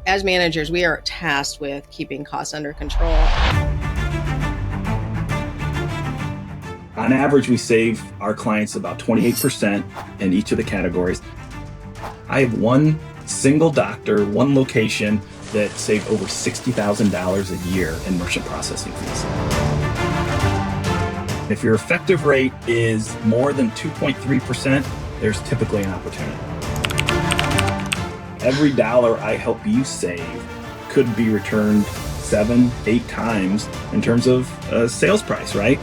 As managers, we are tasked with keeping costs under control. On average, we save our clients about 28% in each of the categories. I have one single doctor, one location that saved over $60,000 a year in merchant processing fees. If your effective rate is more than 2.3%, there's typically an opportunity. Every dollar I help you save could be returned 7, 8 times in terms of sales price, right?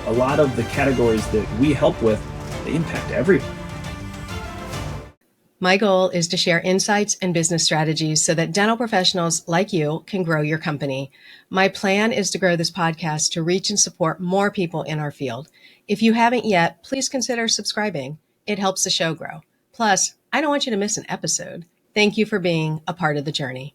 A lot of the categories that we help with, they impact everyone. My goal is to share insights and business strategies so that dental professionals like you can grow your company. My plan is to grow this podcast to reach and support more people in our field. If you haven't yet, please consider subscribing. It helps the show grow. Plus, I don't want you to miss an episode. Thank you for being a part of the journey.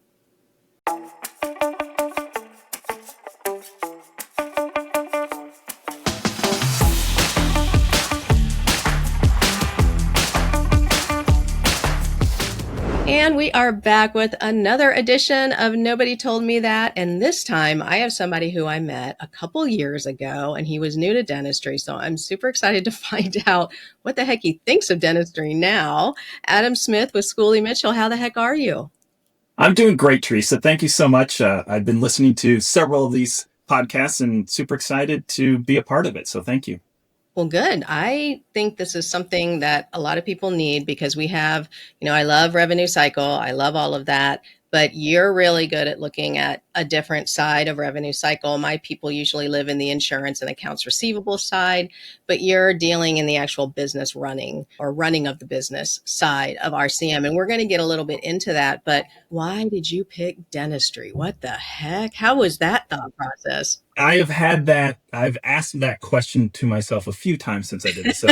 And we are back with another edition of Nobody Told Me That. And this time I have somebody who I met a couple years ago, and he was new to dentistry. So I'm super excited to find out what the heck he thinks of dentistry now. Adam Smith with Schooley Mitchell. How the heck are you? I'm doing great, Teresa. Thank you so much. I've been listening to several of these podcasts and super excited to be a part of it. So thank you. Well, good. I think this is something that a lot of people need because we have, I love revenue cycle. I love all of that. But you're really good at looking at a different side of revenue cycle. My people usually live in the insurance and accounts receivable side, but you're dealing in the actual business running of the business side of RCM. And we're going to get a little bit into that. But why did you pick dentistry? What the heck? How was that thought process? I've asked that question to myself a few times since I did this.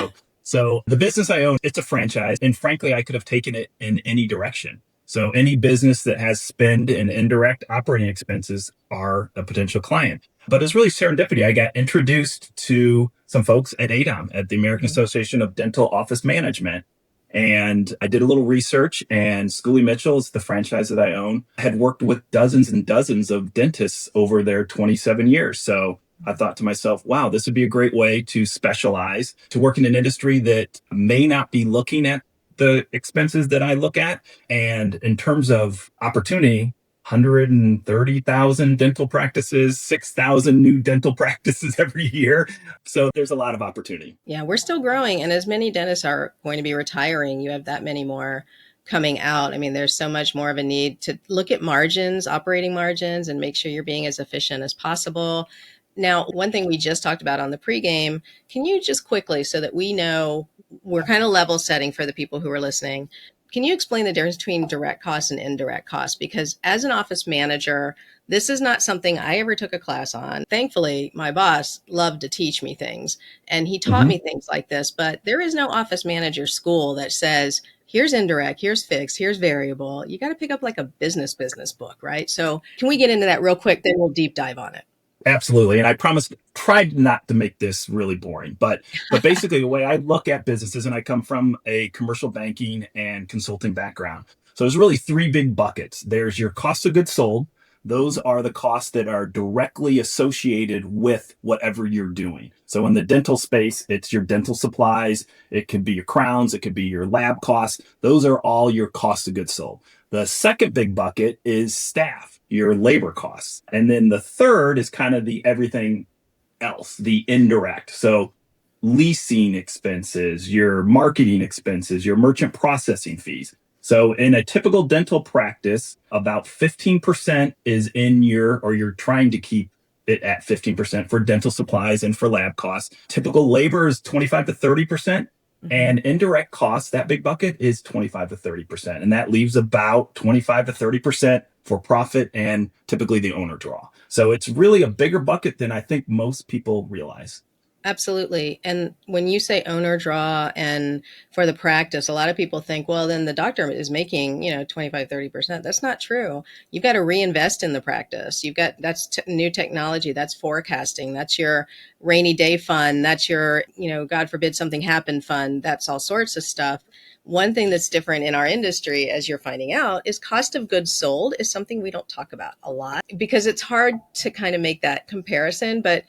So the business I own, it's a franchise. And frankly, I could have taken it in any direction. So any business that has spend and indirect operating expenses are a potential client. But it's really serendipity. I got introduced to some folks at ADOM, at the American Association of Dental Office Management. And I did a little research, and Schooley Mitchell is the franchise that I own. I had worked with dozens and dozens of dentists over their 27 years. So I thought to myself, wow, this would be a great way to specialize, to work in an industry that may not be looking at the expenses that I look at. And in terms of opportunity, 130,000 dental practices, 6,000 new dental practices every year. So there's a lot of opportunity. Yeah, we're still growing. And as many dentists are going to be retiring, you have that many more coming out. I mean, there's so much more of a need to look at margins, operating margins, and make sure you're being as efficient as possible. Now, one thing we just talked about on the pregame, can you just quickly, so that we know we're kind of level setting for the people who are listening, can you explain the difference between direct costs and indirect costs? Because as an office manager, this is not something I ever took a class on. Thankfully, my boss loved to teach me things, and he taught me things like this, but there is no office manager school that says, here's indirect, here's fixed, here's variable. You got to pick up like a business book, right? So can we get into that real quick? Then we'll deep dive on it. Absolutely. And I tried not to make this really boring, but basically the way I look at businesses, and I come from a commercial banking and consulting background. So there's really 3 big buckets. There's your cost of goods sold. Those are the costs that are directly associated with whatever you're doing. So in the dental space, it's your dental supplies. It could be your crowns. It could be your lab costs. Those are all your cost of goods sold. The second big bucket is staff, your labor costs. And then the third is kind of the everything else, the indirect. So leasing expenses, your marketing expenses, your merchant processing fees. So in a typical dental practice, about 15% is in you're trying to keep it at 15% for dental supplies and for lab costs. Typical labor is 25 to 30%. And indirect costs, that big bucket, is 25 to 30%. And that leaves about 25 to 30% for profit and typically the owner draw. So it's really a bigger bucket than I think most people realize. Absolutely. And when you say owner draw and for the practice, a lot of people think, well, then the doctor is making, 25, 30%. That's not true. You've got to reinvest in the practice. That's new technology. That's forecasting. That's your rainy day fund. That's your, God forbid something happened fund. That's all sorts of stuff. one thing that's different in our industry, as you're finding out, is cost of goods sold is something we don't talk about a lot because it's hard to kind of make that comparison. But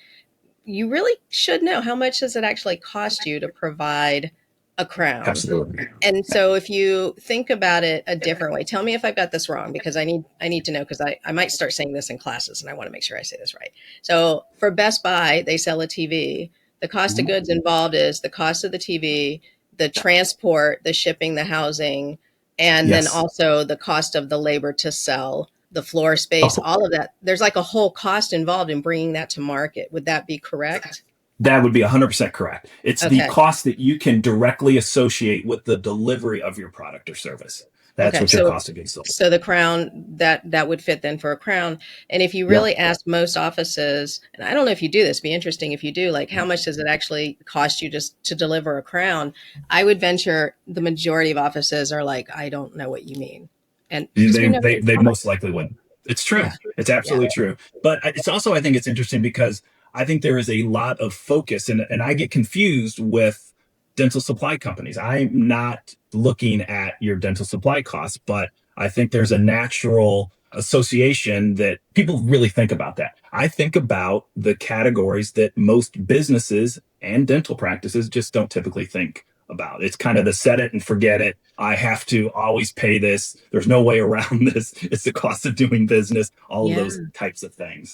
you really should know, how much does it actually cost you to provide a crown? Absolutely. And so if you think about it a different way, tell me if I've got this wrong, because I need to know, because I might start saying this in classes and I want to make sure I say this right. So for Best Buy, they sell a TV. The cost of goods involved is the cost of the TV, the transport, the shipping, the housing, and then Yes. also the cost of the labor to sell, the floor space, all of that. There's like a whole cost involved in bringing that to market. Would that be correct? That would be 100% correct. It's the Okay. cost that you can directly associate with the delivery of your product or service. That's Okay. what your cost of goods sold. So the crown, that would fit then for a crown. And if you really ask most offices, and I don't know if you do this, be interesting if you do, like how much does it actually cost you just to deliver a crown? I would venture the majority of offices are like, I don't know what you mean. And because we know They most likely wouldn't. It's true. Yeah. It's absolutely true. But it's also, I think it's interesting because I think there is a lot of focus, and I get confused with dental supply companies. I'm not looking at your dental supply costs, but I think there's a natural association that people really think about that. I think about the categories that most businesses and dental practices just don't typically think about. It's kind of the set it and forget it. I have to always pay this. There's no way around this. It's the cost of doing business, all of those types of things.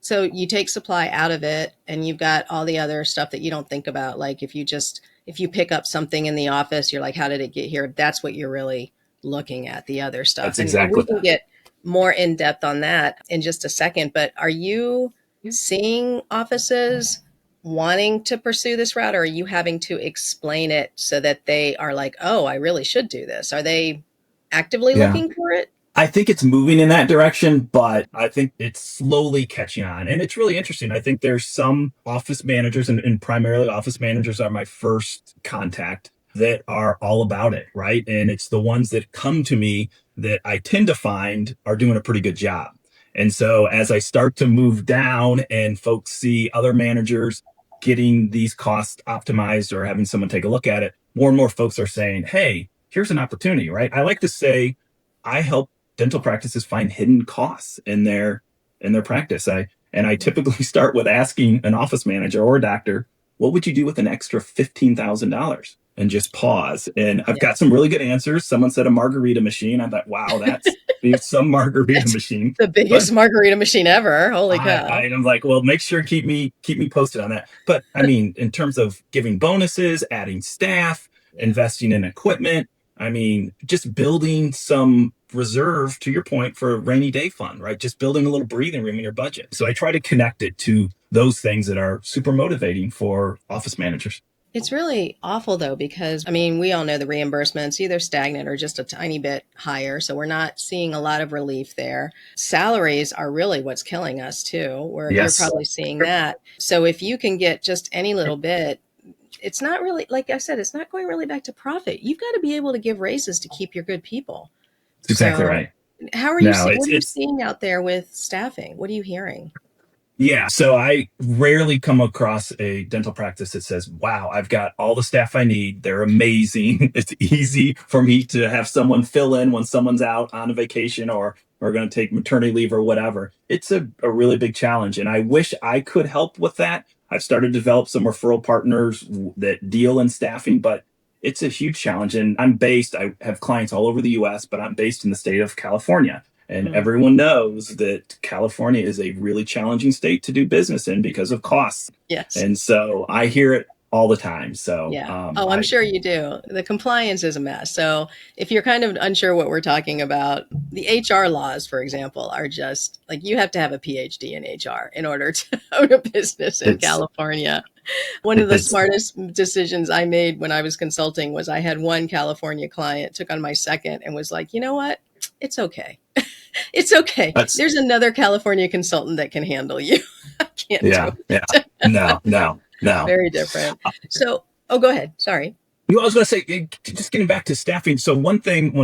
So you take supply out of it and you've got all the other stuff that you don't think about. Like if you pick up something in the office, you're like, how did it get here? That's what you're really looking at, the other stuff. That's exactly. And we can get more in depth on that in just a second. But are you seeing offices wanting to pursue this route, or are you having to explain it so that they are like, oh, I really should do this? Are they actively looking for it? I think it's moving in that direction, but I think it's slowly catching on. And it's really interesting. I think there's some office managers, and primarily office managers are my first contact, that are all about it, right? And it's the ones that come to me that I tend to find are doing a pretty good job. And so as I start to move down and folks see other managers getting these costs optimized or having someone take a look at it, more and more folks are saying, hey, here's an opportunity, right? I like to say I help dental practices find hidden costs in their practice. I typically start with asking an office manager or a doctor, what would you do with an extra $15,000? And just pause. And I've got some really good answers. Someone said a margarita machine. I thought, wow, that's some margarita machine. The biggest margarita machine ever. Holy cow. I'm like, well, make sure keep me posted on that. But I mean, in terms of giving bonuses, adding staff, investing in equipment, I mean, just building some reserve, to your point, for a rainy day fund, right? Just building a little breathing room in your budget. So I try to connect it to those things that are super motivating for office managers. It's really awful though, because I mean, we all know the reimbursements either stagnant or just a tiny bit higher. So we're not seeing a lot of relief there. Salaries are really what's killing us too. You're probably seeing that. So if you can get just any little bit, it's not really, like I said, it's not going really back to profit. You've got to be able to give raises to keep your good people. That's exactly right. How are you what are you seeing out there with staffing? What are you hearing? Yeah. So I rarely come across a dental practice that says, wow, I've got all the staff I need. They're amazing. It's easy for me to have someone fill in when someone's out on a vacation or going to take maternity leave or whatever. It's a really big challenge. And I wish I could help with that. I've started to develop some referral partners that deal in staffing, but it's a huge challenge. And I have clients all over the US, but I'm based in the state of California. And everyone knows that California is a really challenging state to do business in because of costs. Yes. And so I hear it all the time. So yeah. I'm sure you do. The compliance is a mess. So if you're kind of unsure what we're talking about, the HR laws, for example, are just like, you have to have a PhD in HR in order to own a business in California. One of the smartest decisions I made when I was consulting was I had one California client, took on my second, and was like, you know what? It's okay. It's okay. There's another California consultant that can handle you. I can't do it. Yeah. No. Very different. So, go ahead. Sorry. I was going to say, just getting back to staffing. So one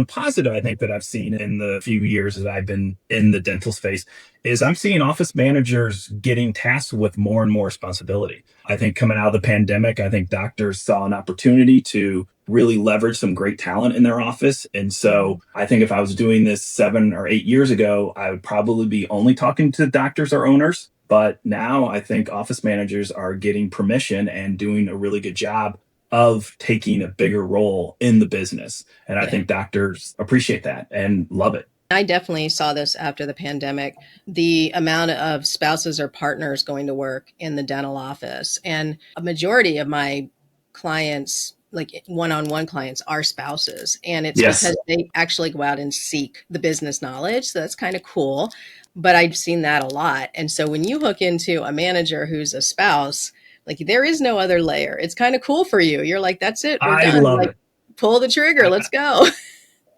positive I think that I've seen in the few years that I've been in the dental space is I'm seeing office managers getting tasked with more and more responsibility. I think coming out of the pandemic, I think doctors saw an opportunity to really leverage some great talent in their office. And so I think if I was doing this 7 or 8 years ago, I would probably be only talking to doctors or owners. But now I think office managers are getting permission and doing a really good job of taking a bigger role in the business. And I Yeah. think doctors appreciate that and love it. I definitely saw this after the pandemic, the amount of spouses or partners going to work in the dental office. And a majority of my clients, like one-on-one clients, are spouses. And it's Yes. because they actually go out and seek the business knowledge. So that's kind of cool. But I've seen that a lot. And so when you hook into a manager who's a spouse, like there is no other layer. It's kind of cool for you. You're like, that's it. We're I done. love Like, it. pull the trigger. I, Let's go.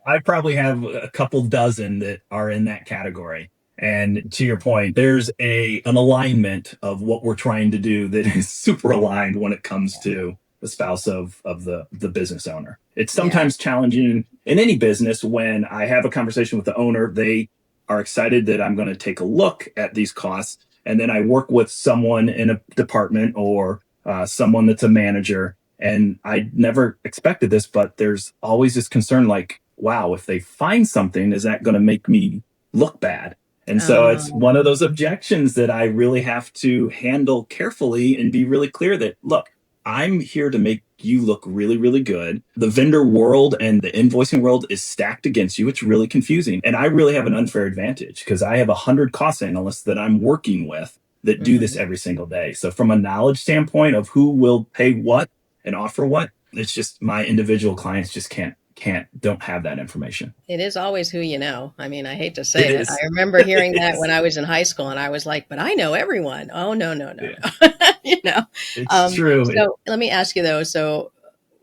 I probably have a couple dozen that are in that category. And to your point, there's an alignment of what we're trying to do that is super aligned when it comes to the spouse of the business owner. It's Yeah. sometimes challenging in any business when I have a conversation with the owner. They are excited that I'm going to take a look at these costs. And then I work with someone in a department or someone that's a manager. And I never expected this, but there's always this concern like, wow, if they find something, is that going to make me look bad? And so it's one of those objections that I really have to handle carefully and be really clear that, look, I'm here to make you look really, really good. The vendor world and the invoicing world is stacked against you. It's really confusing. And I really have an unfair advantage because I have 100 cost analysts that I'm working with that do this every single day. So from a knowledge standpoint of who will pay what and offer what, it's just my individual clients just don't have that information. It is always who you know. I mean, I hate to It say it. is. I remember hearing It that is. when I was in high school and I was like, but I know everyone. Oh, no, no, no, Yeah, no. You know? it's true. So let me ask you though. So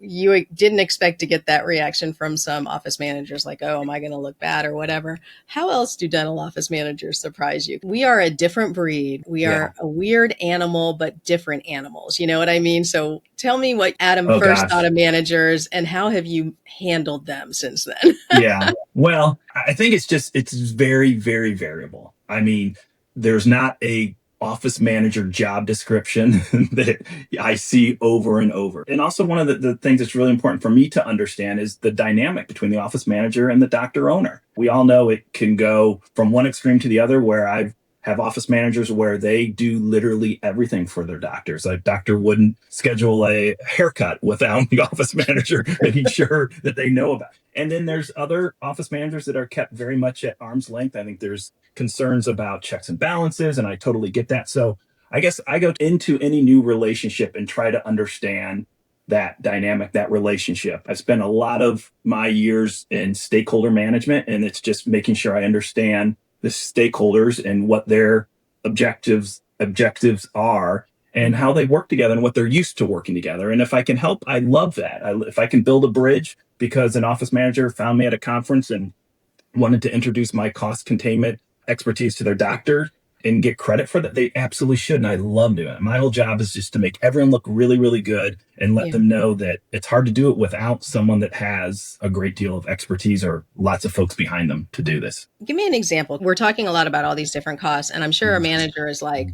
you didn't expect to get that reaction from some office managers like, oh, am I going to look bad or whatever? How else do dental office managers surprise you? We are a different breed. We Yeah. are a weird animal, but different animals. You know what I mean? So tell me what Adam Oh first thought gosh. of managers and how have you handled them since then? Yeah. Well, I think it's very, very variable. I mean, there's not a office manager job description that I see over and over. And also one of the things that's really important for me to understand is the dynamic between the office manager and the doctor owner. We all know it can go from one extreme to the other where I've have office managers where they do literally everything for their doctors. A doctor wouldn't schedule a haircut without the office manager making sure that they know about it. And then there's other office managers that are kept very much at arm's length. I think there's concerns about checks and balances, and I totally get that. So I guess I go into any new relationship and try to understand that dynamic, that relationship. I spent a lot of my years in stakeholder management, and it's just making sure I understand the stakeholders and what their objectives are and how they work together and what they're used to working together. And if I can help, I love that. If I can build a bridge because an office manager found me at a conference and wanted to introduce my cost containment expertise to their doctor and get credit for that, they absolutely should. And I love doing it. My whole job is just to make everyone look really, really good and let Yeah. them know that it's hard to do it without someone that has a great deal of expertise or lots of folks behind them to do this. Give me an example. We're talking a lot about all these different costs, and I'm sure a manager is like,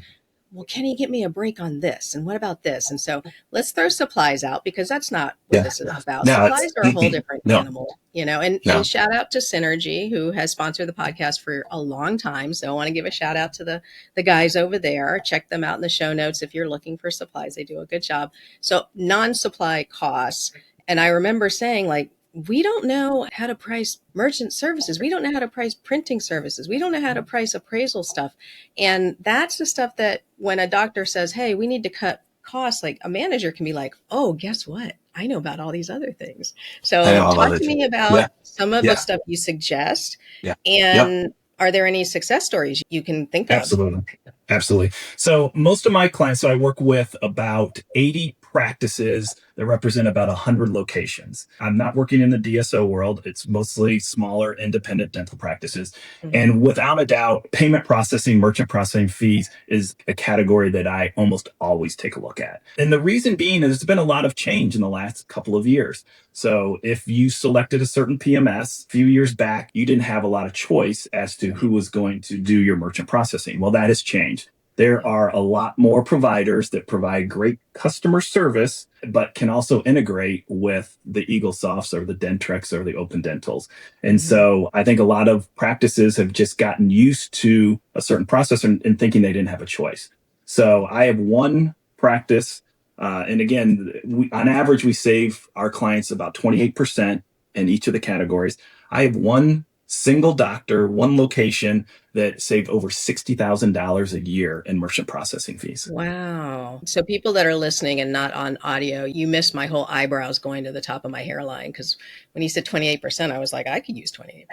well, can you get me a break on this? And what about this? And so let's throw supplies out because that's not what Yeah. this is about. No, Supplies are a whole different no, animal, you know, and shout out to Synergy, who has sponsored the podcast for a long time. So I want to give a shout out to the guys over there. Check them out in the show notes if you're looking for supplies. They do a good job. So non-supply costs. And I remember saying like, we don't know how to price merchant services. We don't know how to price printing services. We don't know how to price appraisal stuff. And that's the stuff that when a doctor says, hey, we need to cut costs, like a manager can be like, oh, guess what? I know about all these other things. So talk to me about some of the stuff you suggest. Yeah. And are there any success stories you can think of? Absolutely. Absolutely. So most of my clients, so I work with about 80 practices that represent about 100 locations. I'm not working in the DSO world. It's mostly smaller independent dental practices. Mm-hmm. And without a doubt, payment processing, merchant processing fees is a category that I almost always take a look at. And the reason being is there's been a lot of change in the last couple of years. So if you selected a certain PMS a few years back, you didn't have a lot of choice as to who was going to do your merchant processing. Well, that has changed. There are a lot more providers that provide great customer service, but can also integrate with the EagleSofts or the Dentrix or the Open Dentals. And so I think a lot of practices have just gotten used to a certain process and thinking they didn't have a choice. So I have one practice. And again, on average, we save our clients about 28% in each of the categories. I have one single doctor, one location that saved over $60,000 a year in merchant processing fees. Wow. So people that are listening and not on audio, you missed my whole eyebrows going to the top of my hairline, because when you said 28%, I was like, I could use 28%.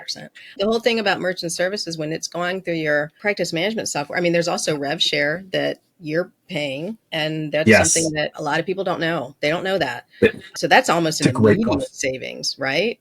The whole thing about merchant services, when it's going through your practice management software, I mean, there's also rev share that you're paying, and that's something that a lot of people don't know. They don't know that. So that's almost an immediate savings, right?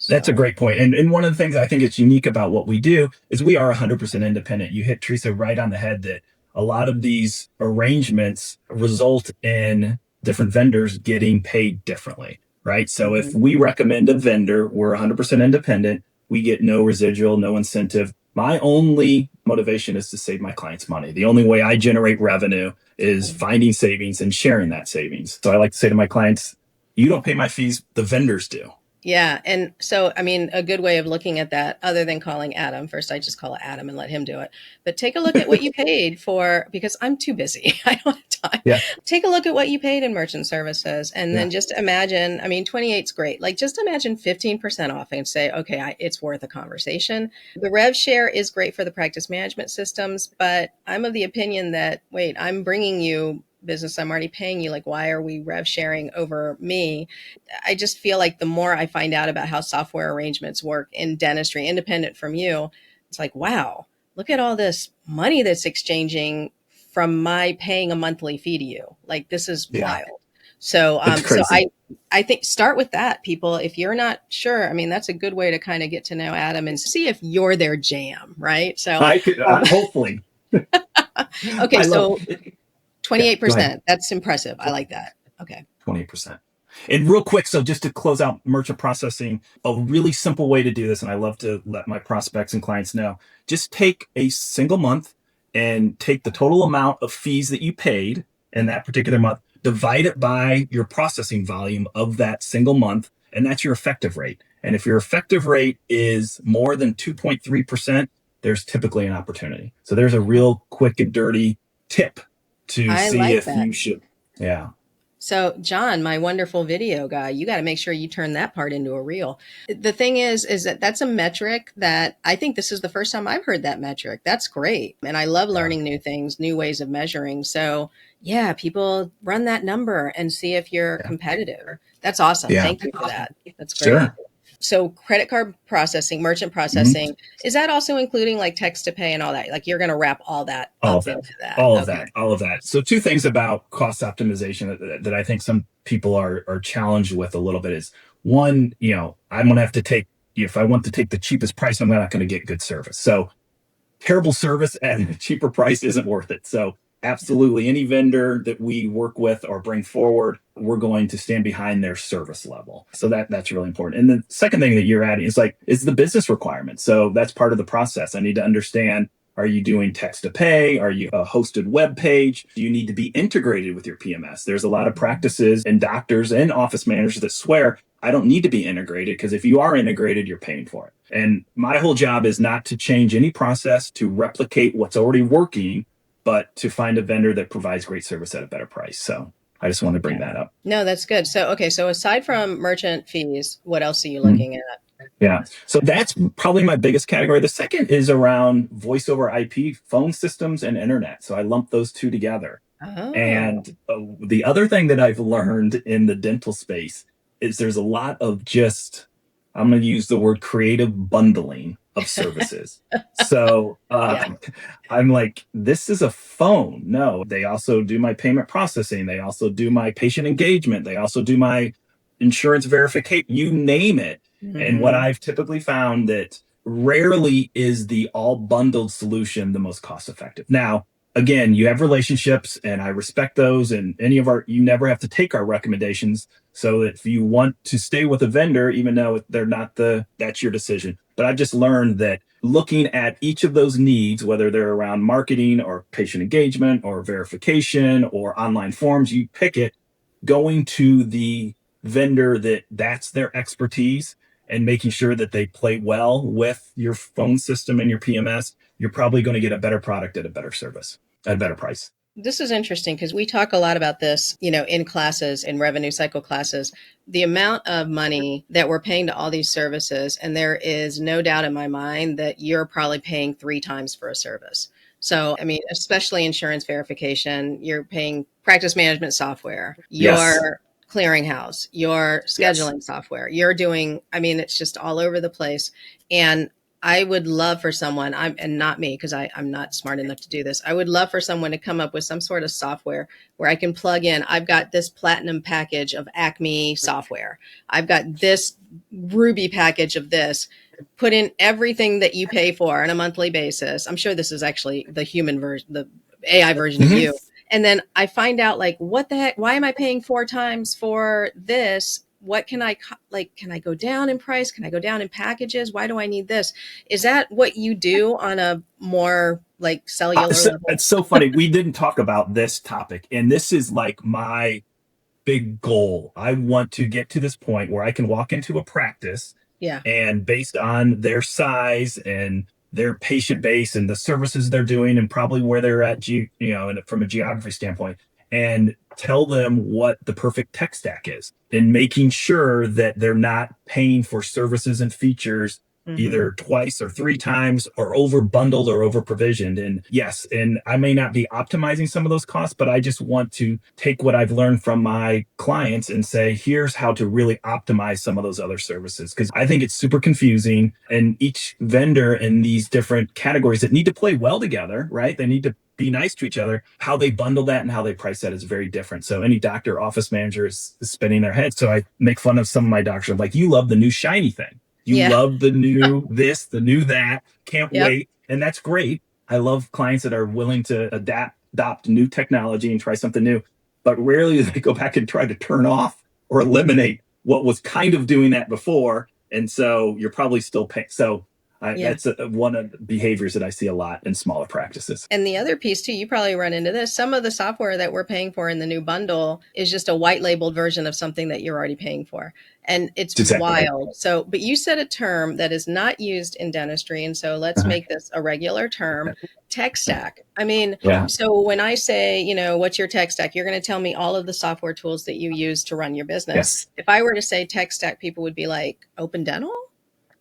That's a great point. And one of the things I think is unique about what we do is we are 100% independent. You hit, Teresa, right on the head that a lot of these arrangements result in different vendors getting paid differently, right? So if we recommend a vendor, we're 100% independent. We get no residual, no incentive. My only motivation is to save my clients money. The only way I generate revenue is finding savings and sharing that savings. So I like to say to my clients, you don't pay my fees, the vendors do. Yeah. And so, I mean, a good way of looking at that, other than calling Adam, first I just call Adam and let him do it. But take a look at what you paid for, because I'm too busy. I don't have time. Yeah. Take a look at what you paid in merchant services. And then just imagine, I mean, 28 is great. Like, just imagine 15% off and say, okay, it's worth a conversation. The rev share is great for the practice management systems, but I'm of the opinion that, wait, I'm bringing you business, I'm already paying you. Like, why are we rev sharing over me? I just feel like the more I find out about how software arrangements work in dentistry, independent from you, it's like, wow, look at all this money that's exchanging from my paying a monthly fee to you. Like, this is wild. So, I think start with that, people. If you're not sure, I mean, that's a good way to kind of get to know Adam and see if you're their jam, right? So I could, hopefully. Okay. So 28%. That's impressive. I like that. Okay. 28%. And real quick, so just to close out merchant processing, a really simple way to do this, and I love to let my prospects and clients know, just take a single month and take the total amount of fees that you paid in that particular month, divide it by your processing volume of that single month, and that's your effective rate. And if your effective rate is more than 2.3%, there's typically an opportunity. So there's a real quick and dirty tip to see if you should. Yeah. So John, my wonderful video guy, you got to make sure you turn that part into a reel. The thing is that that's a metric that I think this is the first time I've heard that metric. That's great. And I love learning new things, new ways of measuring. So yeah, people run that number and see if you're competitive. That's awesome. Thank you for that. That's great. Sure. So credit card processing, merchant processing, is that also including like text to pay and all that? Like, you're going to wrap all that up into that? All of that. So two things about cost optimization that I think some people are challenged with a little bit is, one, I'm going to have to take, if I want to take the cheapest price, I'm not going to get good service. So terrible service and a cheaper price isn't worth it. So absolutely, any vendor that we work with or bring forward, we're going to stand behind their service level. So that's really important. And the second thing that you're adding is the business requirement. So that's part of the process. I need to understand, are you doing text to pay? Are you a hosted web page? Do you need to be integrated with your PMS? There's a lot of practices and doctors and office managers that swear, I don't need to be integrated, because if you are integrated, you're paying for it. And my whole job is not to change any process to replicate what's already working, but to find a vendor that provides great service at a better price. So I just want to bring that up. No, that's good. So, okay. So aside from merchant fees, what else are you looking at? Yeah. So that's probably my biggest category. The second is around voice over IP phone systems and internet. So I lump those two together. Oh. And the other thing that I've learned in the dental space is there's a lot of I'm going to use the word creative bundling of services. So I'm like, this is a phone. No, they also do my payment processing. They also do my patient engagement. They also do my insurance verification, you name it. And what I've typically found that rarely is the all bundled solution the most cost effective. Now, again, you have relationships and I respect those, and you never have to take our recommendations. So if you want to stay with a vendor, even though they're not that's your decision. But I've just learned that looking at each of those needs, whether they're around marketing or patient engagement or verification or online forms, you pick it, going to the vendor that's their expertise and making sure that they play well with your phone system and your PMS, you're probably going to get a better product at a better service, at a better price. This is interesting because we talk a lot about this, in classes, in revenue cycle classes, the amount of money that we're paying to all these services. And there is no doubt in my mind that you're probably paying 3 times for a service. So, especially insurance verification, you're paying practice management software, Yes. your clearinghouse, your scheduling software, you're doing, it's just all over the place. And I would love for someone, and not me, because I'm not smart enough to do this. I would love for someone to come up with some sort of software where I can plug in. I've got this platinum package of Acme software. I've got this Ruby package of this. Put in everything that you pay for on a monthly basis. I'm sure this is actually the human version, the AI version of you. And then I find out, like, what the heck? Why am I paying 4 times for this? What can I can I go down in price? Can I go down in packages? Why do I need this? Is that what you do on a more like cellular level? It's so funny. We didn't talk about this topic, and this is like my big goal. I want to get to this point where I can walk into a practice, Yeah. and based on their size and their patient base and the services they're doing and probably where they're at, from a geography standpoint, and tell them what the perfect tech stack is, and making sure that they're not paying for services and features either twice or 3 times or over bundled or over provisioned. And yes, and I may not be optimizing some of those costs, but I just want to take what I've learned from my clients and say, here's how to really optimize some of those other services. Because I think it's super confusing, and each vendor in these different categories that need to play well together, right? They need to be nice to each other. How they bundle that and how they price that is very different. So any doctor, office manager is spinning their head. So I make fun of some of my doctors. I'm like, you love the new shiny thing. You love the new this, the new that. Can't wait. And that's great. I love clients that are willing to adopt new technology and try something new. But rarely do they go back and try to turn off or eliminate what was kind of doing that before. And so you're probably still paying. So that's one of the behaviors that I see a lot in smaller practices. And the other piece too, you probably run into this. Some of the software that we're paying for in the new bundle is just a white labeled version of something that you're already paying for. And it's exactly wild. Right. So, but you said a term that is not used in dentistry. And so let's make this a regular term, tech stack. So when I say, what's your tech stack, you're going to tell me all of the software tools that you use to run your business. Yes. If I were to say tech stack, people would be like, Open Dental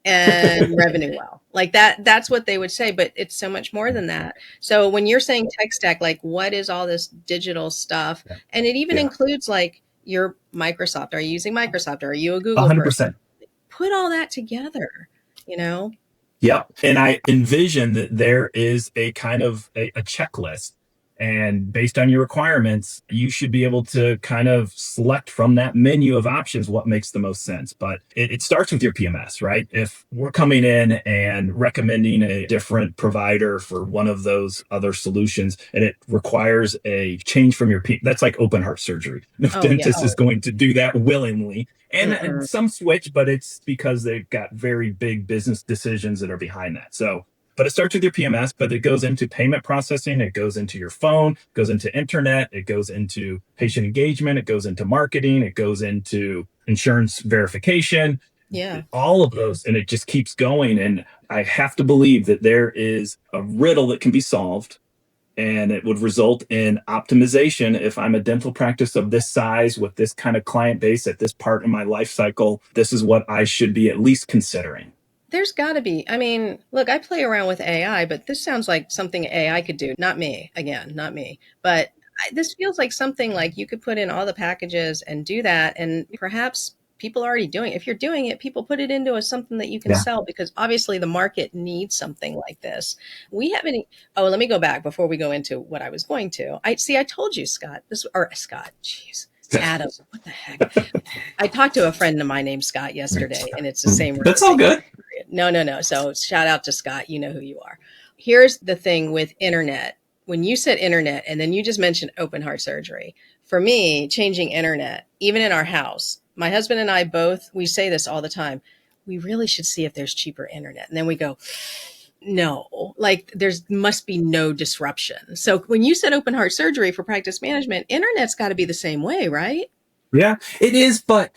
and Revenue Well, like that's what they would say, but it's so much more than that. So when you're saying tech stack, like, what is all this digital stuff? And it even includes like your Microsoft. Are you using Microsoft? Are you a Google 100%. Person? Put all that together, Yep. And I envision that there is a kind of a checklist, and based on your requirements, you should be able to kind of select from that menu of options what makes the most sense. But it starts with your PMS, right? If we're coming in and recommending a different provider for one of those other solutions, and it requires a change from your that's like open heart surgery. No dentist is going to do that willingly. And some switch, but it's because they've got very big business decisions that are behind that. So, but it starts with your PMS, but it goes into payment processing. It goes into your phone, goes into internet. It goes into patient engagement. It goes into marketing. It goes into insurance verification. Yeah. All of those. And it just keeps going. And I have to believe that there is a riddle that can be solved, and it would result in optimization. If I'm a dental practice of this size with this kind of client base at this part in my life cycle, this is what I should be at least considering. There's got to be. Look, I play around with AI, but this sounds like something AI could do. Not me, again, not me. But this feels like something like you could put in all the packages and do that. And perhaps people are already doing it. If you're doing it, people put it into something that you can sell, because obviously the market needs something like this. We haven't. Oh, let me go back before we go into what I was going to. I told you, Scott. Jeez. Adam, what the heck? I talked to a friend of mine named Scott yesterday, and it's the same. That's all good. No. So shout out to Scott. You know who you are. Here's the thing with internet. When you said internet, and then you just mentioned open heart surgery, for me, changing internet, even in our house, my husband and I we say this all the time. We really should see if there's cheaper internet. And then we go, no, like there's must be no disruption. So when you said open heart surgery for practice management, internet's got to be the same way, right? Yeah, it is. But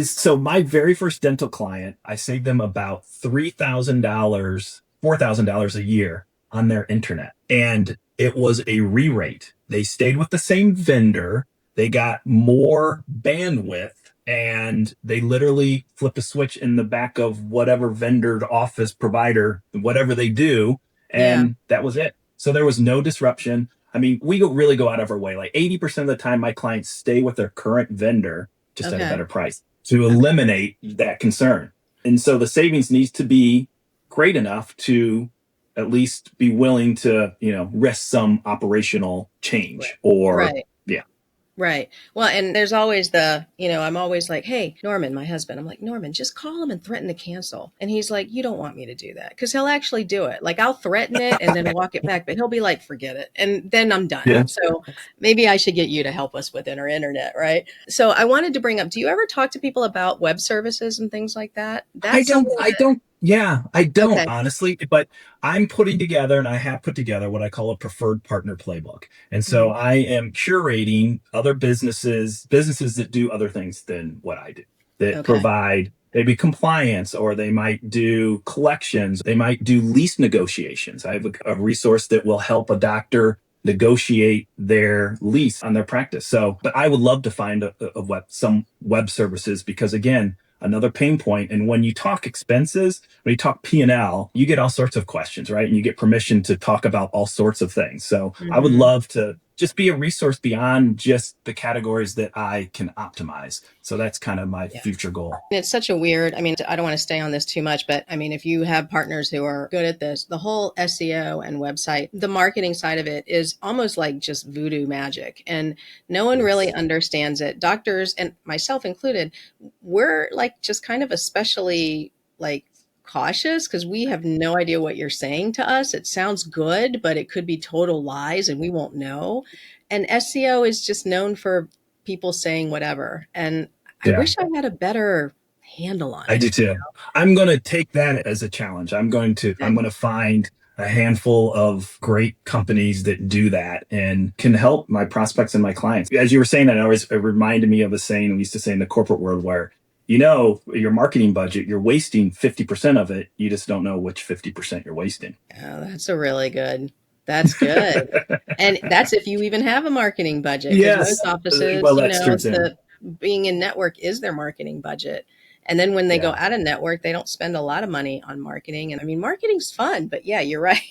so my very first dental client, I saved them about $3,000, $4,000 a year on their internet. And it was a re-rate. They stayed with the same vendor. They got more bandwidth and they literally flipped a switch in the back of whatever vendor, office provider, whatever they do. Yeah. And that was it. So there was no disruption. I mean, we really go out of our way. Like 80% of the time, my clients stay with their current vendor just at a Okay. better price to Okay. eliminate that concern. And so the savings needs to be great enough to at least be willing to, risk some operational change or, Right. yeah. Right. Well, and there's always I'm always like, hey, Norman, my husband, I'm like, Norman, just call him and threaten to cancel. And he's like, you don't want me to do that because he'll actually do it. Like I'll threaten it and then walk it back, but he'll be like, forget it. And then I'm done. Yeah. So maybe I should get you to help us within our internet. Right. So I wanted to bring up, do you ever talk to people about web services and things like that? I That's don't, I don't, yeah, I don't okay. honestly, but I'm putting together and I have put together what I call a preferred partner playbook. And so I am curating other businesses that do other things than what I do, that provide maybe compliance, or they might do collections. They might do lease negotiations. I have a resource that will help a doctor negotiate their lease on their practice. So, but I would love to find some web services because again, another pain point. And when you talk expenses, when you talk P&L, you get all sorts of questions, right? And you get permission to talk about all sorts of things. So I would love to just be a resource beyond just the categories that I can optimize. So that's kind of my future goal. It's such a weird, I don't want to stay on this too much, but if you have partners who are good at this, the whole SEO and website, the marketing side of it is almost like just voodoo magic. And no one really understands it. Doctors, and myself included, we're like just kind of especially like cautious because we have no idea what you're saying to us. It sounds good, but it could be total lies and we won't know. And SEO is just known for people saying whatever. And I wish I had a better handle on it. I do too. I'm going to take that as a challenge. I'm going to find a handful of great companies that do that and can help my prospects and my clients. As you were saying that, it reminded me of a saying we used to say in the corporate world where, your marketing budget, you're wasting 50% of it. You just don't know which 50% you're wasting. Oh, that's good. And that's if you even have a marketing budget. Because most offices, being in network is their marketing budget. And then when they go out of network, they don't spend a lot of money on marketing. And marketing's fun, but yeah, you're right.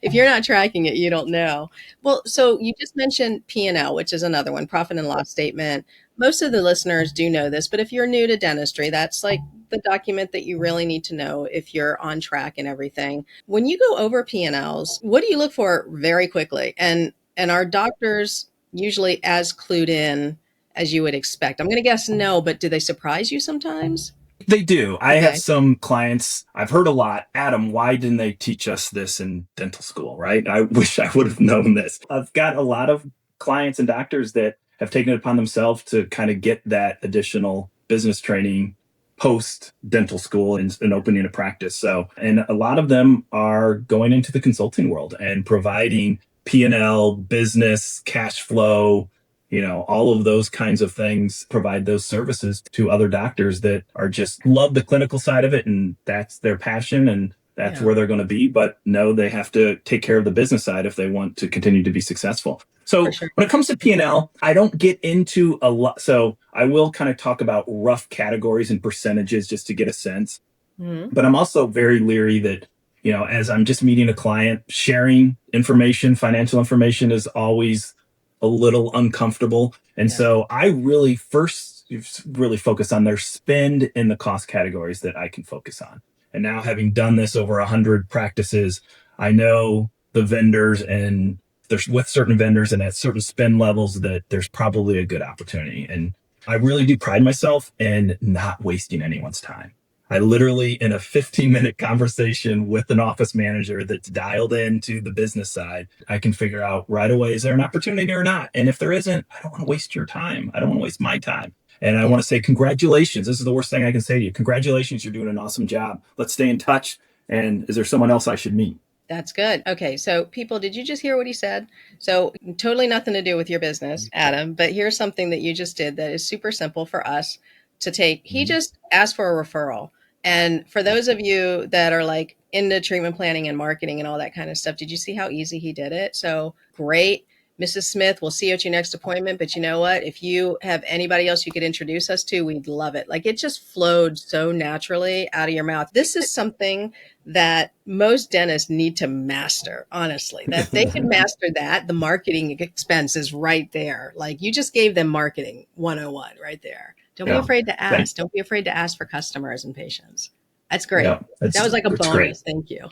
If you're not tracking it, you don't know. Well, so you just mentioned P&L, which is another one, profit and loss statement. Most of the listeners do know this, but if you're new to dentistry, that's like the document that you really need to know if you're on track and everything. When you go over P&Ls, what do you look for very quickly? And are doctors usually as clued in as you would expect? I'm going to guess no, but do they surprise you sometimes? They do. I have some clients, I've heard a lot, Adam, why didn't they teach us this in dental school, right? I wish I would have known this. I've got a lot of clients and doctors that have taken it upon themselves to kind of get that additional business training post dental school and opening a practice. So, and a lot of them are going into the consulting world and providing P&L, business, cash flow, all of those kinds of things, provide those services to other doctors that are just love the clinical side of it. And that's their passion and that's where they're going to be. But no, they have to take care of the business side if they want to continue to be successful. So when it comes to P&L, I don't get into a lot. So I will kind of talk about rough categories and percentages just to get a sense. But I'm also very leery that, as I'm just meeting a client, sharing information, financial information is always a little uncomfortable. And so I really focus on their spend in the cost categories that I can focus on. And now having done this over 100 practices, I know the vendors and there's with certain vendors and at certain spend levels that there's probably a good opportunity. And I really do pride myself in not wasting anyone's time. I literally, in a 15-minute conversation with an office manager that's dialed into the business side, I can figure out right away, is there an opportunity or not? And if there isn't, I don't want to waste your time. I don't want to waste my time. And I want to say, congratulations. This is the worst thing I can say to you. Congratulations. You're doing an awesome job. Let's stay in touch. And is there someone else I should meet? That's good. Okay, so people, did you just hear what he said? So, totally nothing to do with your business, Adam, but here's something that you just did that is super simple for us to take. He Mhm. just asked for a referral. And for those of you that are like into treatment planning and marketing and all that kind of stuff, did you see how easy he did it? So, great. Mrs. Smith, we'll see you at your next appointment. But you know what? If you have anybody else you could introduce us to, we'd love it. Like it just flowed so naturally out of your mouth. This is something that most dentists need to master, honestly. That if they can master that, the marketing expense is right there. Like you just gave them marketing 101 right there. Don't be Yeah. afraid to Thank ask. Don't be afraid to ask for customers and patients. That's great. Yeah. That was like a That's great. bonus. Thank you.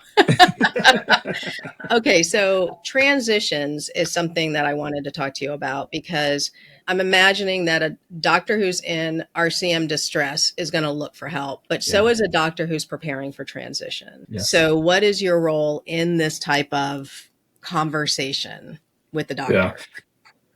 Okay, so transitions is something that I wanted to talk to you about because I'm imagining that a doctor who's in RCM distress is going to look for help, but so Yeah. is a doctor who's preparing for transition. Yes. So, what is your role in this type of conversation with the Yeah. doctor?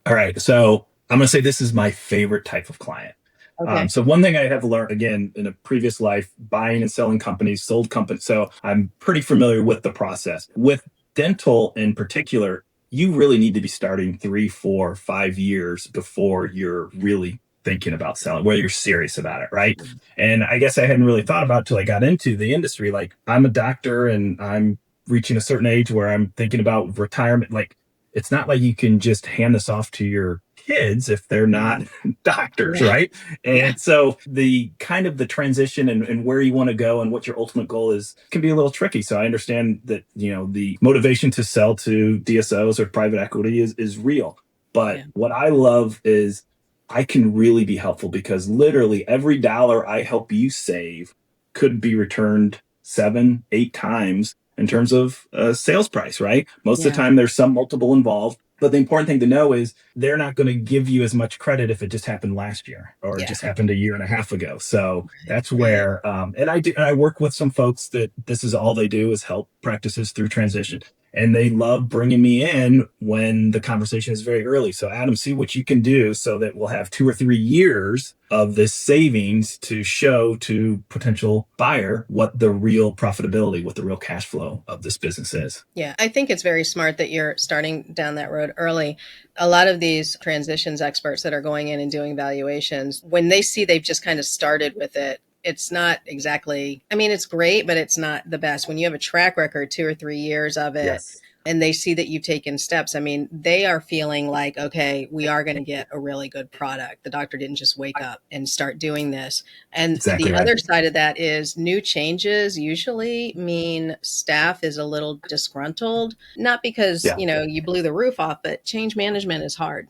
All right. So I'm going to say this is my favorite type of client. Okay. So one thing I have learned again in a previous life, buying and selling companies, sold companies. So I'm pretty familiar with the process. With dental in particular, you really need to be starting 3, 4, 5 years before you're really thinking about selling, whether you're serious about it, right? And I guess I hadn't really thought about till I got into the industry. Like I'm a doctor and I'm reaching a certain age where I'm thinking about retirement. Like it's not like you can just hand this off to your kids if they're not doctors, Yeah. right? Yeah. And so the kind of the transition and where you want to go and what your ultimate goal is can be a little tricky. So I understand that, the motivation to sell to DSOs or private equity is real. But Yeah. what I love is I can really be helpful because literally every dollar I help you save could be returned 7, 8 times in terms of sales price, right? Most of the Yeah. time there's some multiple involved. But the important thing to know is they're not going to give you as much credit if it just happened last year or it Yeah. just happened a year and a half ago. So Right. that's Right. where, and I work with some folks that this is all they do is help practices through transition. And they love bringing me in when the conversation is very early. So, Adam, see what you can do so that we'll have 2 or 3 years of this savings to show to potential buyer what the real profitability, what the real cash flow of this business is. Yeah, I think it's very smart that you're starting down that road early. A lot of these transitions experts that are going in and doing valuations, when they see they've just kind of started with it, it's not exactly, I mean, it's great, but it's not the best. When you have a track record, 2 or 3 years of it, Yes. and they see that you've taken steps, I mean, they are feeling like, okay, we are going to get a really good product. The doctor didn't just wake up and start doing this. And Exactly the right. other side of that is new changes usually mean staff is a little disgruntled, not because, Yeah. you blew the roof off, but change management is hard.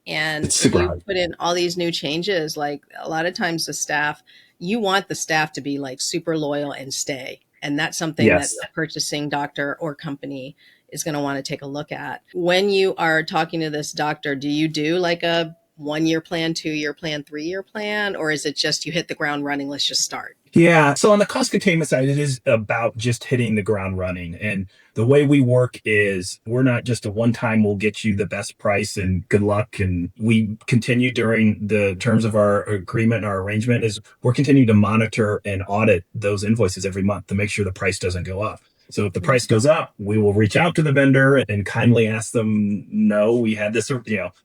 And It's if super you hard. put in all these new changes, like a lot of times the staff, you want the staff to be like super loyal and stay. And that's something that Yes. a purchasing doctor or company is going to want to take a look at. When you are talking to this doctor, do you do like a 1 year plan, 2 year plan, 3 year plan, or is it just you hit the ground running? Let's just start. Yeah. So on the cost containment side, it is about just hitting the ground running. And the way we work is we're not just a one time, we'll get you the best price and good luck. And we continue during the terms of our agreement and our arrangement is we're continuing to monitor and audit those invoices every month to make sure the price doesn't go up. So if the Yeah. price goes up, we will reach out to the vendor and kindly ask them, no, we had this,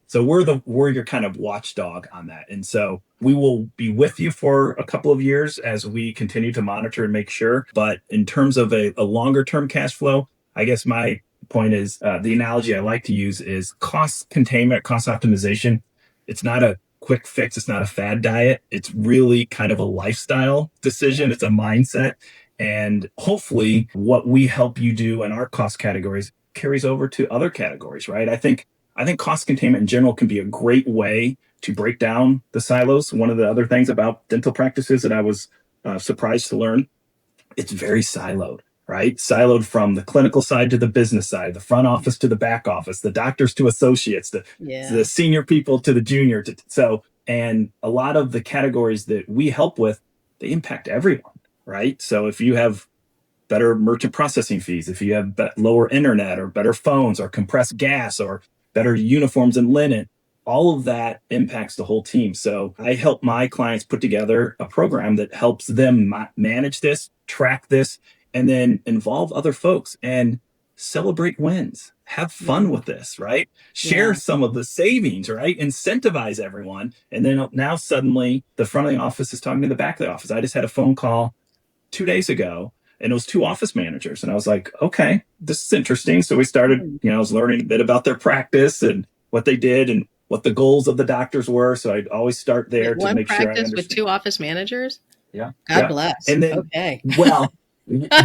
so we're your kind of watchdog on that. And so we will be with you for a couple of years as we continue to monitor and make sure. But in terms of a longer term cash flow, I guess my point is the analogy I like to use is cost containment, cost optimization. It's not a quick fix. It's not a fad diet. It's really kind of a lifestyle Yeah. decision. It's a mindset. And hopefully, what we help you do in our cost categories carries over to other categories, right? I think cost containment in general can be a great way to break down the silos. One of the other things about dental practices that I was surprised to learn, it's very siloed, right? Siloed from the clinical side to the business side, the front office to the back office, the doctors to associates, the Yeah. senior people to the junior. And a lot of the categories that we help with, they impact everyone, right? So if you have better merchant processing fees, if you have lower internet or better phones or compressed gas or better uniforms and linen, all of that impacts the whole team. So I help my clients put together a program that helps them manage this, track this, and then involve other folks and celebrate wins. Have fun with this, right? Share Yeah. some of the savings, right? Incentivize everyone. And then now suddenly the front of the office is talking to the back of the office. I just had a phone call 2 days ago, and it was two office managers. And I was like, okay, this is interesting. So we started, Mm. I was learning a bit about their practice and what they did and what the goals of the doctors were. So I'd always start Wait, there to one make sure I practice with understand. two office managers? Yeah. God Yeah. bless. And then, Okay. well,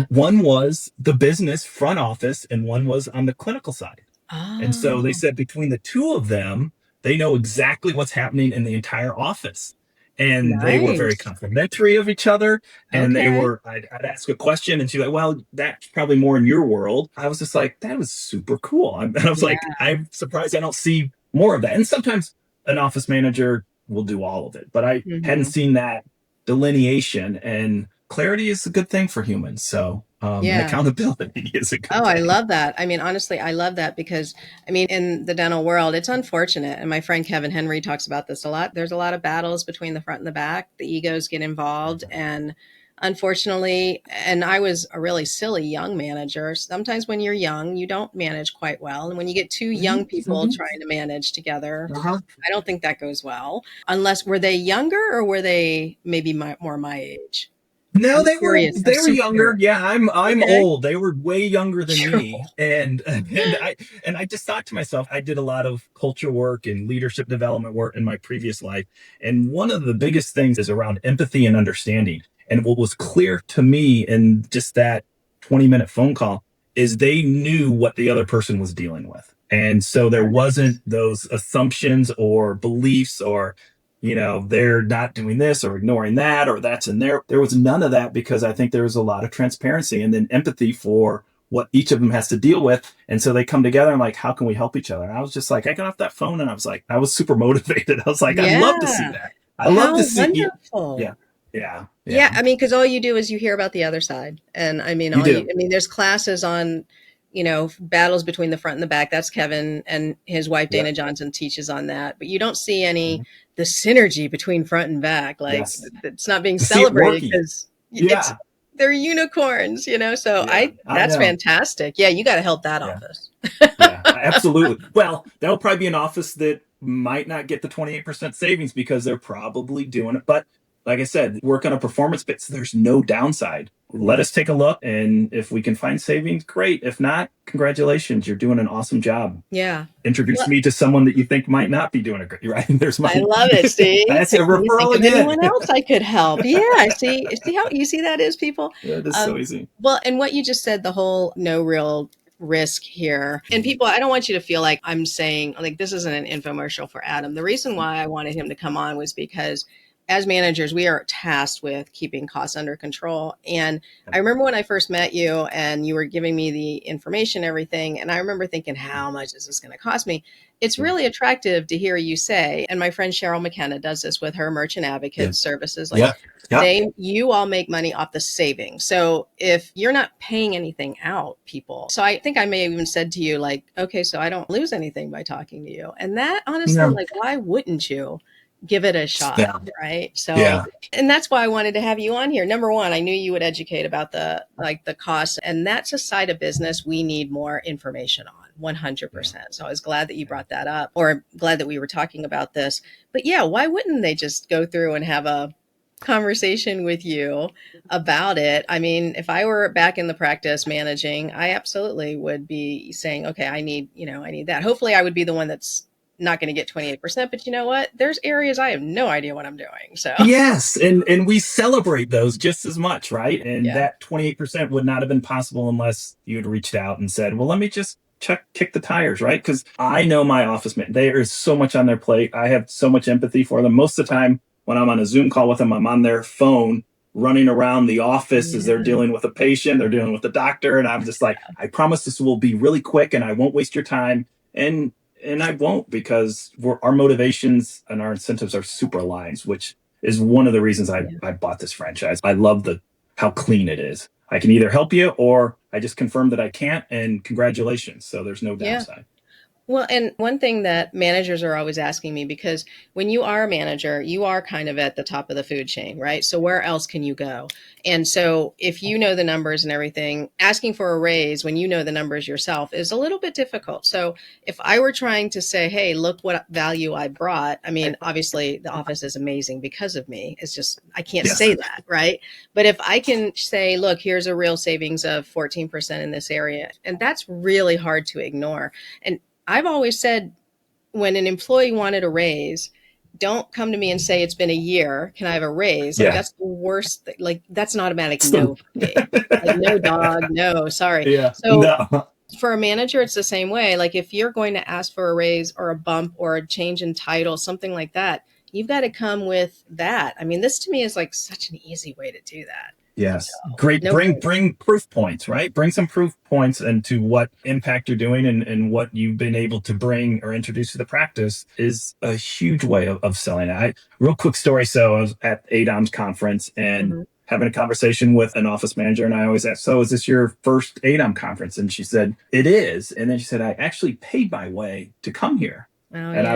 one was the business front office and one was on the clinical side. And so they Oh, said between the two of them, they know exactly what's happening in the entire office. And they were very nice. complimentary of each other. And Okay. I'd ask a question and she's like, well, that's probably more in your world. I was just like, that was super cool. And I was Yeah. like, I'm surprised I don't see more of that. And sometimes an office manager will do all of it, but I hadn't Hmm. seen that delineation, and clarity is a good thing for humans. So, and Yeah. accountability is a good Oh, I thing. love that. I mean, honestly, I love that because, I mean, in the dental world, it's unfortunate. And my friend Kevin Henry talks about this a lot. There's a lot of battles between the front and the back. The egos get involved. And unfortunately, and I was a really silly young manager. Sometimes when you're young, you don't manage quite well. And when you get two young Mhm, people mhm. trying to manage together, Uh-huh. I don't think that goes well. Unless, were they younger or were they maybe more my age? No, I'm curious. I'm they were so younger. curious. Yeah, I'm Okay. old. They were way younger than me. And I just thought to myself, I did a lot of culture work and leadership development work in my previous life. And one of the biggest things is around empathy and understanding. And what was clear to me in just that 20-minute phone call is they knew what the other person was dealing with. And so there wasn't Nice. those assumptions or beliefs or they're not doing this or ignoring that or that's in there. There was none of that because I think there was a lot of transparency and then empathy for what each of them has to deal with. And so they come together and like, how can we help each other? And I was just like, I got off that phone and I was like, I was super motivated. I was like, I'd love to see Yeah. that. I love How to see. wonderful. Yeah. Yeah. Yeah, Yeah. I mean, because all you do is you hear about the other side. And I mean, You do. I mean, there's classes on, battles between the front and the back. That's Kevin and his wife, Yeah. Dana Johnson, teaches on that. But you don't see the synergy between front and back. Like Yes. it's not being To see it celebrated working. because it's, Yeah. they're unicorns. So Yeah. I that's know. fantastic. Yeah, you got to help that Yeah. office. Yeah, absolutely. Well, that'll probably be an office that might not get the 28% savings because they're probably doing it. But like I said, work on a performance bit, so there's no downside. Let us take a look. And if we can find savings, great. If not, congratulations. You're doing an awesome job. Yeah. Introduce Well, me to someone that you think might not be doing it great, right? There's I my, love it. See, that's a can you think referral of again. anyone else I could help? Yeah, I see. See how easy that is, people. That is so easy. Well, and what you just said, the whole no real risk here, and people, I don't want you to feel like I'm saying like this isn't an infomercial for Adam. The reason why I wanted him to come on was because as managers, we are tasked with keeping costs under control. And I remember when I first met you and you were giving me the information, everything. And I remember thinking, how much is this going to cost me? It's Yeah. really attractive to hear you say, and my friend Cheryl McKenna does this with her merchant Yeah. advocate services. Like Yeah. Yeah. you all make money off the savings. So if you're not paying anything out, people. So I think I may have even said to you, like, okay, so I don't lose anything by talking to you. And that honestly, Yeah. like, why wouldn't you give it a shot? Yeah. Right. So, Yeah. and that's why I wanted to have you on here. Number one, I knew you would educate about the costs. And that's a side of business we need more information on. 100%. So I was glad that you brought that up, or glad that we were talking about this. But yeah, why wouldn't they just go through and have a conversation with you about it? I mean, if I were back in the practice managing, I absolutely would be saying, okay, I need that. Hopefully I would be the one that's not going to get 28%, but you know what? There's areas I have no idea what I'm doing. So Yes, and we celebrate those just as much, right? And yeah. that 28% would not have been possible unless you had reached out and said, "Well, let me just kick the tires," right? Because I know my office man, there is so much on their plate. I have so much empathy for them. Most of the time when I'm on a Zoom call with them, I'm on their phone running around the office as they're Yeah. dealing with a patient, they're dealing with the doctor, and I'm just like, I promise this will be really quick and I won't waste your time. And I won't, because our motivations and our incentives are super aligned, which is one of the reasons Yeah. I bought this franchise. I love how clean it is. I can either help you or I just confirm that I can't, and congratulations. So there's no Yeah. downside. Well, and one thing that managers are always asking me, because when you are a manager, you are kind of at the top of the food chain, right? So where else can you go? And so if you know the numbers and everything, asking for a raise when you know the numbers yourself is a little bit difficult. So if I were trying to say, hey, look what value I brought, I mean, obviously the office is amazing because of me. It's just, I can't Yes. say that, right? But if I can say, look, here's a real savings of 14% in this area, and that's really hard to ignore. And I've always said, when an employee wanted a raise, don't come to me and say it's been a year. Can I have a raise? Like Yeah. that's the worst. Like that's an automatic So, no for me. Like no dog, no, sorry. yeah. So No. for a manager, it's the same way. Like if you're going to ask for a raise or a bump or a change in title, something like that, you've got to come with that. I mean, this to me is like such an easy way to do that. So Yes. Great. no Bring proof points, right? Bring some proof points into what impact you're doing and what you've been able to bring or introduce to the practice is a huge way of selling it. Real quick story. So I was at ADOM's conference and Mhm. having a conversation with an office manager. And I always ask, so is this your first ADOM conference? And she said, it is. And then she said, I actually paid my way to come here. Oh And yeah. I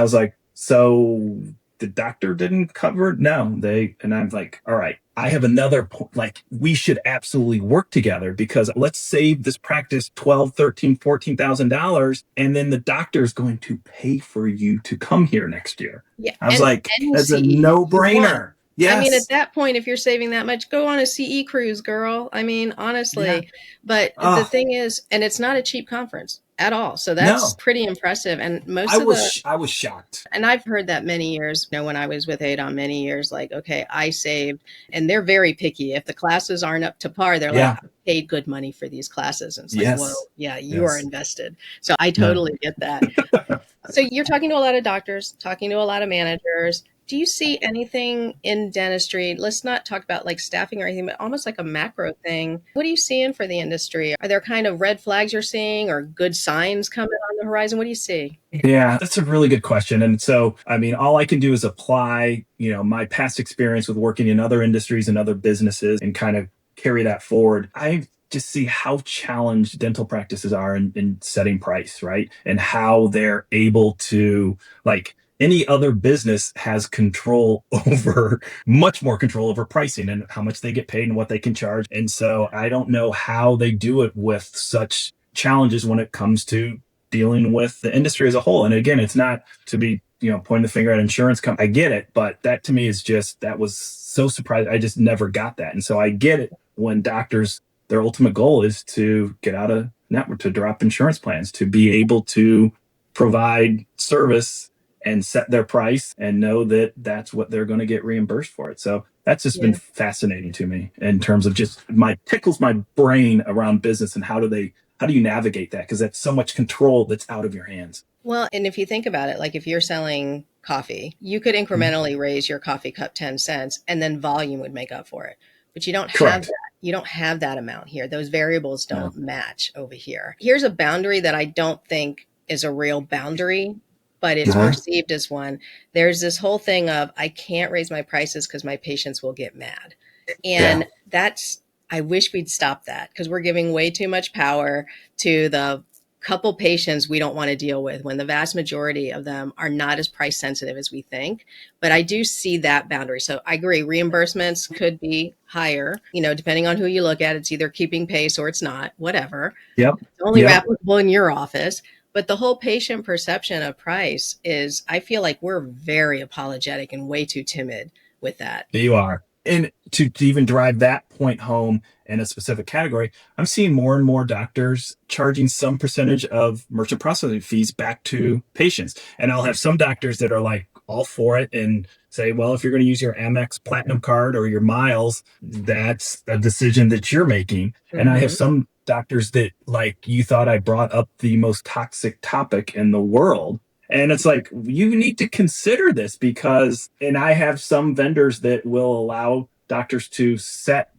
was like, so the doctor didn't cover it? No, and I'm like, all right, I have another point. Like, we should absolutely work together because let's save this practice 12, 13, $14,000. And then the doctor is going to pay for you to come here next year. Yeah, I was like, and that's a CE, no you won. brainer. I mean, at Yes. that point, if you're saving that much, go on a CE cruise, girl. I mean, Yeah. honestly. But the Oh, thing is, and it's not a cheap conference at all. So that's no. pretty impressive. And most of the, I was shocked. and I've heard that many years, when I was with ADOM many years, like, okay, I saved, and they're very picky. If the classes aren't up to par, they're like, Yeah. I paid good money for these classes. And it's like, whoa, Yes. yeah, you are Yes. invested. So I No. totally get that. So you're talking to a lot of doctors, talking to a lot of managers. Do you see anything in dentistry? Let's not talk about like staffing or anything, but almost like a macro thing. What are you seeing for the industry? Are there kind of red flags you're seeing or good signs coming on the horizon? What do you see? Yeah, that's a really good question. And so, I mean, all I can do is apply, my past experience with working in other industries and other businesses and kind of carry that forward. I just see how challenged dental practices are in setting price, right? And how they're able to, like, any other business has control over, much more control over pricing and how much they get paid and what they can charge. And so I don't know how they do it with such challenges when it comes to dealing with the industry as a whole. And again, it's not to be, pointing the finger at insurance company. I get it, but that to me is just, that was so surprising. I just never got that. And so I get it when doctors, their ultimate goal is to get out of network, to drop insurance plans, to be able to provide service and set their price and know that that's what they're going to get reimbursed for it. So that's just been Yeah. fascinating to me in terms of just tickles my brain around business and how do you navigate that? Because that's so much control that's out of your hands. Well, and if you think about it, like if you're selling coffee, you could Mhm. incrementally raise your coffee cup 10 cents and then volume would make up for it. But you don't have Correct. that. You don't have that amount here. Those variables No. don't match over here. Here's a boundary that I don't think is a real boundary, but it's Uh-huh. perceived as one. There's this whole thing of I can't raise my prices because my patients will get mad. Yeah. And I wish we'd stop that because we're giving way too much power to the couple patients we don't want to deal with when the vast majority of them are not as price sensitive as we think. But I do see that boundary. So I agree, reimbursements could be higher, depending on who you look at. It's either keeping pace or it's not, whatever. Yep. It's only Yep. applicable in your office. But the whole patient perception of price is, I feel like we're very apologetic and way too timid with that. You are. And to even drive that point home in a specific category, I'm seeing more and more doctors charging some percentage of merchant processing fees back to patients. And I'll have some doctors that are like all for it and say, well, if you're going to use your Amex Platinum card or your miles, that's a decision that you're making. And I have Mm-hmm. some doctors that, like, you thought I brought up the most toxic topic in the world. And it's like, you need to consider this and I have some vendors that will allow doctors to set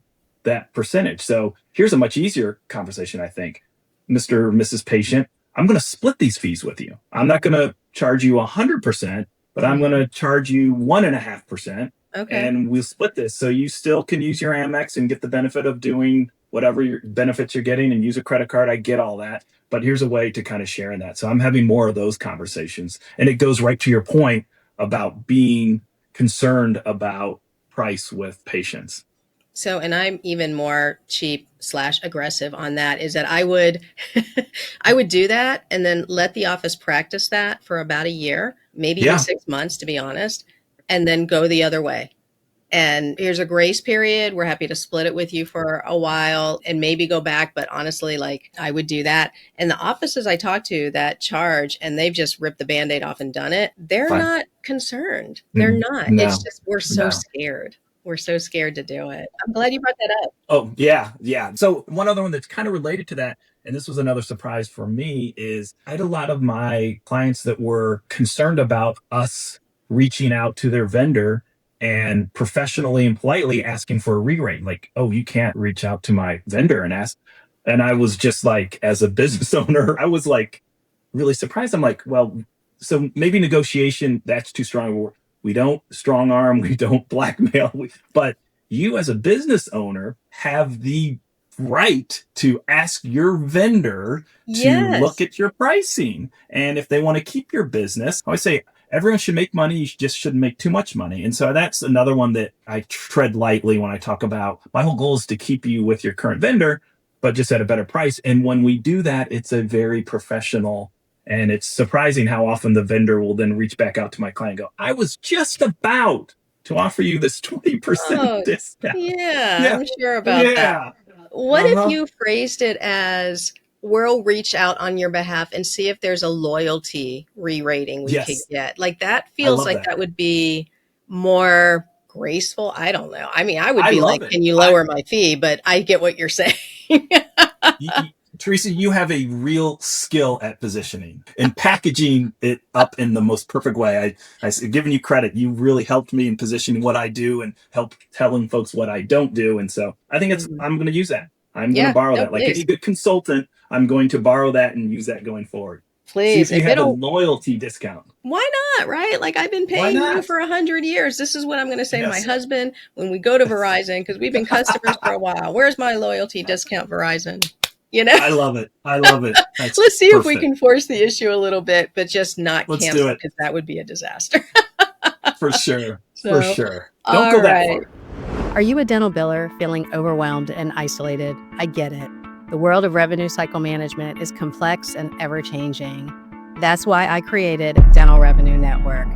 that percentage. So here's a much easier conversation, I think. Mr. or Mrs. Patient, I'm going to split these fees with you. I'm not going to charge you 100%, but I'm going Mm-hmm. to charge you 1.5%. Okay. And we'll split this. So you still can use your Amex and get the benefit of doing whatever your benefits you're getting and use a credit card. I get all that, but here's a way to kind of share in that. So I'm having more of those conversations, and it goes right to your point about being concerned about price with patients. So, and I'm even more cheap / aggressive on that, is that I would, I would do that and then let the office practice that for about a year, maybe even Yeah. 6 months, to be honest, and then go the other way. And here's a grace period. We're happy to split it with you for a while and maybe go back. But honestly, like, I would do that. And the offices I talk to that charge and they've just ripped the Band-Aid off and done it, they're Fine. not concerned. They're not. It's No, just, we're so no. scared. We're so scared to do it. I'm glad you brought that up. Oh, yeah, yeah. So one other one that's kind of related to that, and this was another surprise for me, is I had a lot of my clients that were concerned about us reaching out to their vendor and professionally and politely asking for a re-rate. Like, oh, you can't reach out to my vendor and ask. And I was just like, as a business owner, I was like really surprised. I'm like, well, so maybe negotiation, that's too strong a word. We don't strong arm, we don't blackmail, but you as a business owner have the right to ask your vendor to look Yes. at your pricing. And if they want to keep your business, I always say everyone should make money. You just shouldn't make too much money. And so that's another one that I tread lightly when I talk about my whole goal is to keep you with your current vendor, but just at a better price. And when we do that, it's a very professional. And it's surprising how often the vendor will then reach back out to my client and go, I was just about to offer you this 20% Oh, discount. yeah, Yeah. I'm sure about that. Yeah. What if Uh-huh. you phrased it as, we'll reach out on your behalf and see if there's a loyalty re-rating we could Yes. get? Like, that I feels love like that. that would be more graceful. I don't know. I mean, I would I be love like, it. can you lower my fee? But I get what you're saying. Teresa, you have a real skill at positioning and packaging it up in the most perfect way. Giving you credit. You really helped me in positioning what I do and help telling folks what I don't do. And so I think Mhm. I'm going to use that. I'm going to Yeah, borrow no, that. Like any please. good consultant, I'm going to borrow that and use that going forward. See Please. if you If have a it'll, loyalty discount. why not, right? Like, I've been Why paying you not? for 100 years. This is what I'm going to say to my Yes. husband when we go to Verizon, because we've been customers for a while. Where's my loyalty discount, Verizon? You know? I love it. I love it. That's Let's see if we perfect. can force the issue a little bit, but just not Let's do cancel, it. because that would be a disaster. For sure. For So, sure. Don't all go that right. far. Are you a dental biller feeling overwhelmed and isolated? I get it. The world of revenue cycle management is complex and ever changing. That's why I created Dental Revenue Network.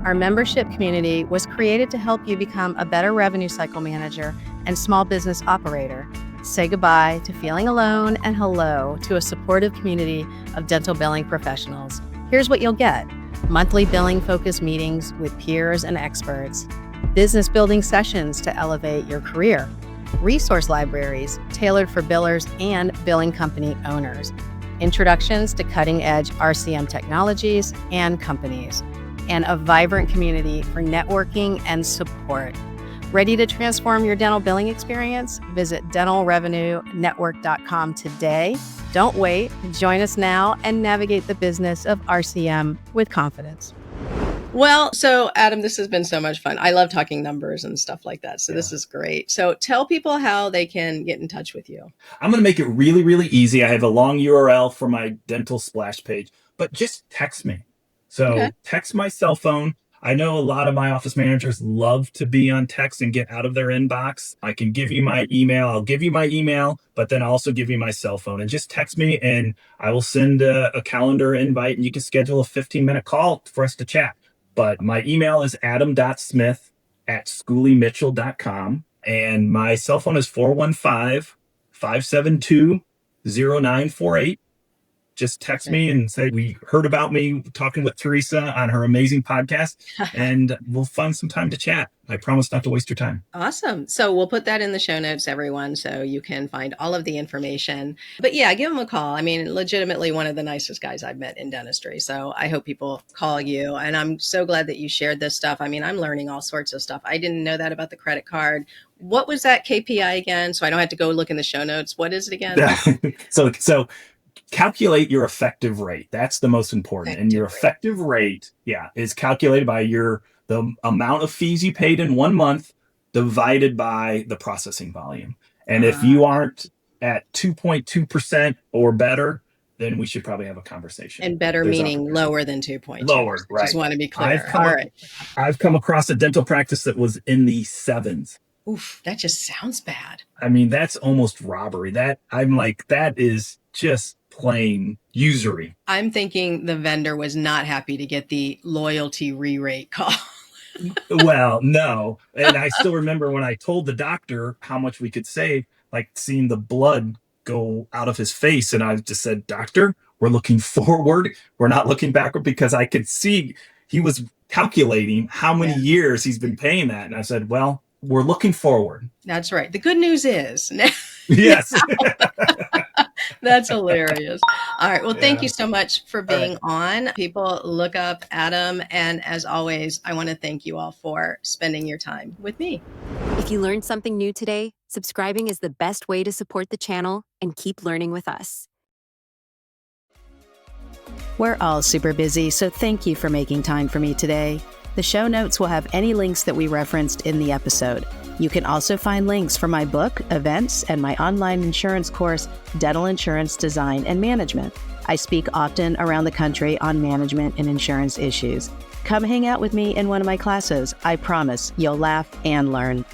Our membership community was created to help you become a better revenue cycle manager and small business operator. Say goodbye to feeling alone and hello to a supportive community of dental billing professionals. Here's what you'll get: monthly billing focused meetings with peers and experts, business building sessions to elevate your career, resource libraries tailored for billers and billing company owners, introductions to cutting-edge RCM technologies and companies, and a vibrant community for networking and support. Ready to transform your dental billing experience? Visit dentalrevenuenetwork.com today. Don't wait. Join us now and navigate the business of RCM with confidence. Well, so Adam, this has been so much fun. I love talking numbers and stuff like that. So this is great. So tell people how they can get in touch with you. I'm going to make it really, really easy. I have a long URL for my dental splash page, but just text me. So text my cell phone. I know a lot of my office managers love to be on text and get out of their inbox. I can give you my email. I'll give you my email, but then I'll also give you my cell phone, and just text me and I will send a calendar invite, and you can schedule a 15-minute call for us to chat. But my email is adam.smith@schooleymitchell.com. And my cell phone is 415-572-0948. Just text me and say, we heard about me talking with Teresa on her amazing podcast, and we'll find some time to chat. I promise not to waste your time. Awesome. So we'll put that in the show notes, everyone, so you can find all of the information. But yeah, give him a call. I mean, legitimately one of the nicest guys I've met in dentistry. So I hope people call you. And I'm so glad that you shared this stuff. I mean, I'm learning all sorts of stuff. I didn't know that about the credit card. What was that KPI again? So I don't have to go look in the show notes. What is it again? So calculate your effective rate. That's the most important. And your effective rate, is calculated by the amount of fees you paid in 1 month divided by the processing volume. And if you aren't at 2.2% or better, then we should probably have a conversation. And better There's meaning lower than 2.2. lower, right? Just want to be I've clear. come, All right. I've come across a dental practice that was in the sevens. Oof, that just sounds bad. I mean, that's almost robbery. That is just plain usury. I'm thinking the vendor was not happy to get the loyalty re-rate call. Well, no. And I still remember when I told the doctor how much we could save, like seeing the blood go out of his face. And I just said, Doctor, we're looking forward. We're not looking backward, because I could see he was calculating how many years he's been paying that. And I said, well, we're looking forward. That's right. The good news is. Yes. That's hilarious. All right. Well, thank you so much for being on. People, look up Adam. And as always, I want to thank you all for spending your time with me. If you learned something new today, subscribing is the best way to support the channel and keep learning with us. We're all super busy, so thank you for making time for me today. The show notes will have any links that we referenced in the episode. You can also find links for my book, events, and my online insurance course, Dental Insurance Design and Management. I speak often around the country on management and insurance issues. Come hang out with me in one of my classes. I promise you'll laugh and learn.